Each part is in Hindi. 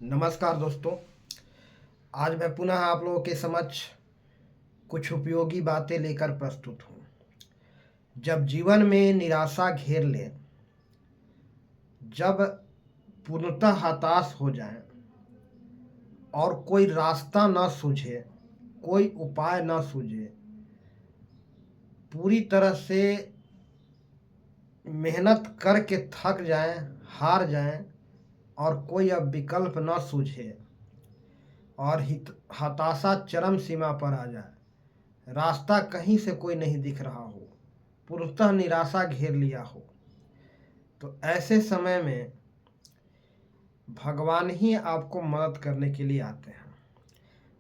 नमस्कार दोस्तों। आज मैं पुनः आप लोगों के समक्ष कुछ उपयोगी बातें लेकर प्रस्तुत हूँ। जब जीवन में निराशा घेर ले, जब पूर्णतः हताश हो जाएं और कोई रास्ता न सूझे, कोई उपाय न सूझे, पूरी तरह से मेहनत करके थक जाएं, हार जाएं और कोई अब विकल्प न सूझे और हताशा चरम सीमा पर आ जाए, रास्ता कहीं से कोई नहीं दिख रहा हो, पूर्णतः निराशा घेर लिया हो, तो ऐसे समय में भगवान ही आपको मदद करने के लिए आते हैं।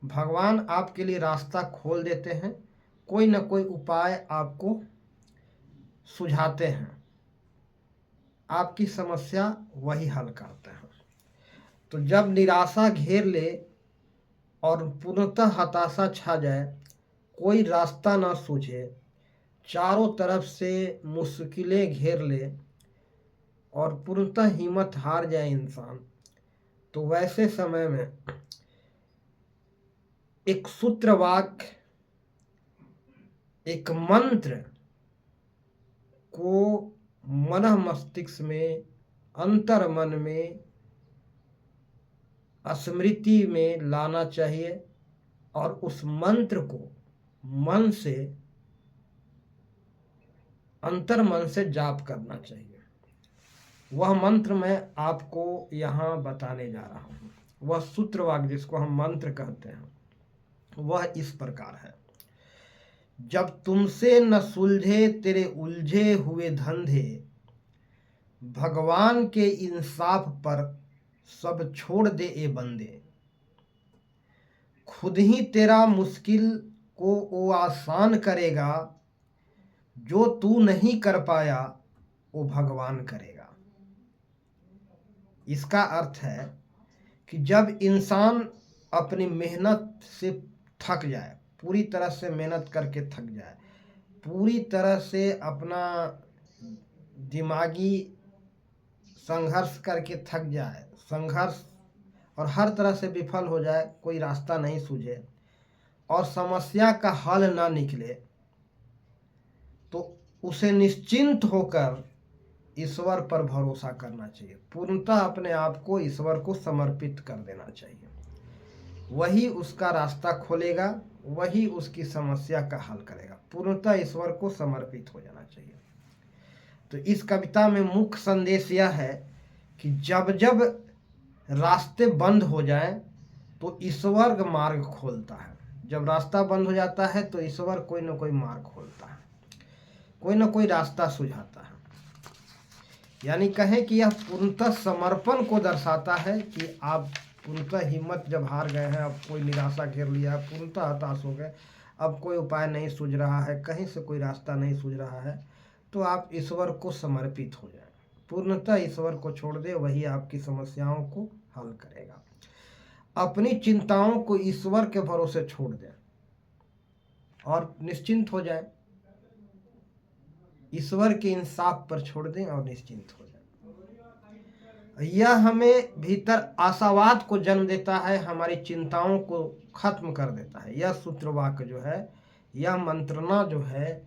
भगवान आपके लिए रास्ता खोल देते हैं, कोई न कोई उपाय आपको सुझाते हैं, आपकी समस्या वही हल करते हैं। तो जब निराशा घेर ले और पूर्णतः हताशा छा जाए, कोई रास्ता ना सूझे, चारों तरफ से मुश्किलें घेर ले और पूर्णतः हिम्मत हार जाए इंसान, तो वैसे समय में एक सूत्र वाक्य, एक मंत्र को मन मस्तिष्क में, अंतर मन में, स्मृति में लाना चाहिए और उस मंत्र को मन से, अंतर मन से जाप करना चाहिए। वह मंत्र मैं आपको यहाँ बताने जा रहा हूँ। वह सूत्र वाक्य जिसको हम मंत्र कहते हैं, वह इस प्रकार है। जब तुमसे न सुलझे तेरे उलझे हुए धंधे, भगवान के इंसाफ पर सब छोड़ दे ए बंदे। खुद ही तेरा मुश्किल को वो आसान करेगा, जो तू नहीं कर पाया वो भगवान करेगा। इसका अर्थ है कि जब इंसान अपनी मेहनत से थक जाए, पूरी तरह से मेहनत करके थक जाए, पूरी तरह से अपना दिमागी संघर्ष करके थक जाए, संघर्ष और हर तरह से विफल हो जाए, कोई रास्ता नहीं सूझे और समस्या का हल ना निकले, तो उसे निश्चिंत होकर ईश्वर पर भरोसा करना चाहिए। पूर्णतः अपने आप को ईश्वर को समर्पित कर देना चाहिए। वही उसका रास्ता खोलेगा, वही उसकी समस्या का हल करेगा। पूर्णतः ईश्वर को समर्पित हो जाना चाहिए। तो इस कविता में मुख्य संदेश यह है कि जब जब रास्ते बंद हो जाएं तो ईश्वर मार्ग खोलता है। जब रास्ता बंद हो जाता है तो ईश्वर कोई ना कोई मार्ग खोलता है, कोई ना कोई रास्ता सुझाता है। यानी कहें कि यह पूर्णतः समर्पण को दर्शाता है कि आप पूर्णतः हिम्मत जब हार गए हैं, अब कोई निराशा घेर लिया है, पूर्णतः हताश हो गए, अब कोई उपाय नहीं सूझ रहा है, कहीं से कोई रास्ता नहीं सूझ रहा है, तो आप ईश्वर को समर्पित हो जाए, पूर्णतः ईश्वर को छोड़ दे, वही आपकी समस्याओं को हल करेगा। अपनी चिंताओं को ईश्वर के भरोसे छोड़ दें और निश्चिंत हो जाए, ईश्वर के इंसाफ पर छोड़ दें और निश्चिंत हो जाए। यह हमें भीतर आशावाद को जन्म देता है, हमारी चिंताओं को खत्म कर देता है। यह सूत्र वाक्य जो है, यह मंत्रणा जो है,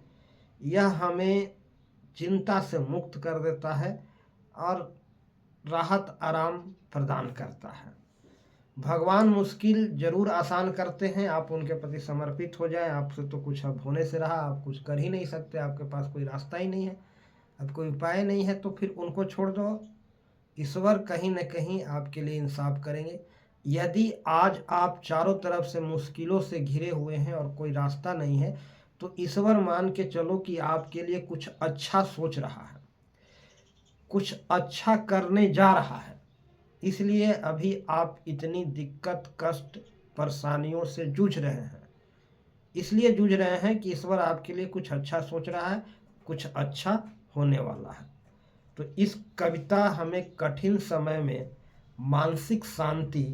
यह हमें चिंता से मुक्त कर देता है और राहत आराम प्रदान करता है। भगवान मुश्किल जरूर आसान करते हैं, आप उनके प्रति समर्पित हो जाएं। आपसे तो कुछ अब होने से रहा, आप कुछ कर ही नहीं सकते, आपके पास कोई रास्ता ही नहीं है, अब कोई उपाय नहीं है, तो फिर उनको छोड़ दो। ईश्वर कहीं न कहीं आपके लिए इंसाफ करेंगे। यदि आज आप चारों तरफ से मुश्किलों से घिरे हुए हैं और कोई रास्ता नहीं है, तो ईश्वर मान के चलो कि आपके लिए कुछ अच्छा सोच रहा है, कुछ अच्छा करने जा रहा है। इसलिए अभी आप इतनी दिक्कत, कष्ट, परेशानियों से जूझ रहे हैं, इसलिए जूझ रहे हैं कि ईश्वर आपके लिए कुछ अच्छा सोच रहा है, कुछ अच्छा होने वाला है। तो इस कविता हमें कठिन समय में मानसिक शांति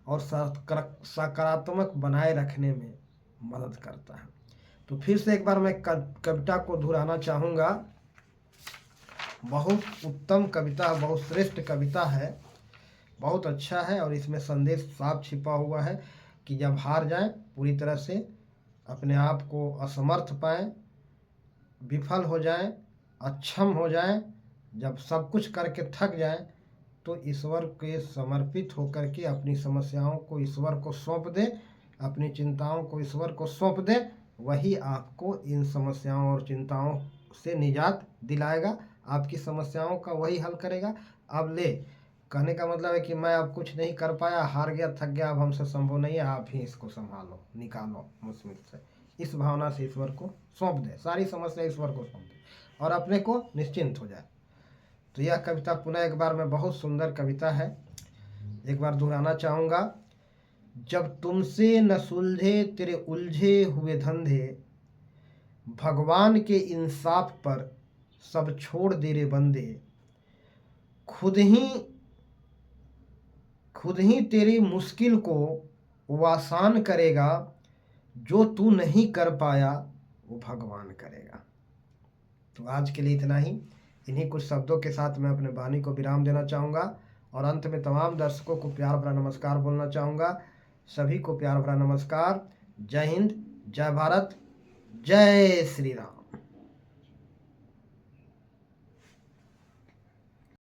और सकारात्मक बनाए रखने में मदद करता है। तो फिर से एक बार मैं कविता को दोहराना चाहूँगा। बहुत उत्तम कविता, बहुत श्रेष्ठ कविता है। बहुत अच्छा है और इसमें संदेश साफ छिपा हुआ है कि जब हार जाएं, पूरी तरह से अपने आप को असमर्थ पाएं, विफल हो जाएं, अक्षम हो जाएं, जब सब कुछ करके थक जाएं, तो ईश्वर के समर्पित होकर के अपनी समस्याओं को ईश्वर को सौंप दें, अपनी चिंताओं को ईश्वर को सौंप दें। वही आपको इन समस्याओं और चिंताओं से निजात दिलाएगा, आपकी समस्याओं का वही हल करेगा। अब ले कहने का मतलब है कि मैं अब कुछ नहीं कर पाया, हार गया, थक गया, अब हमसे संभव नहीं है, आप ही इसको संभालो, निकालो मुश्किल से। इस भावना से ईश्वर को सौंप दे, सारी समस्या ईश्वर को सौंप दे और अपने को निश्चिंत हो जाए। तो यह कविता पुनः एक बार में बहुत सुंदर कविता है, एक बार दोहराना चाहूँगा। जब तुमसे न सुलझे तेरे उलझे हुए धंधे, भगवान के इंसाफ पर सब छोड़ दे रे बंदे, खुद ही तेरी मुश्किल को वो आसान करेगा, जो तू नहीं कर पाया वो भगवान करेगा। तो आज के लिए इतना ही। इन्हीं कुछ शब्दों के साथ मैं अपने वाणी को विराम देना चाहूँगा और अंत में तमाम दर्शकों को प्यार भरा नमस्कार बोलना चाहूँगा। सभी को प्यार भरा नमस्कार। जय हिंद, जय भारत, जय श्री राम।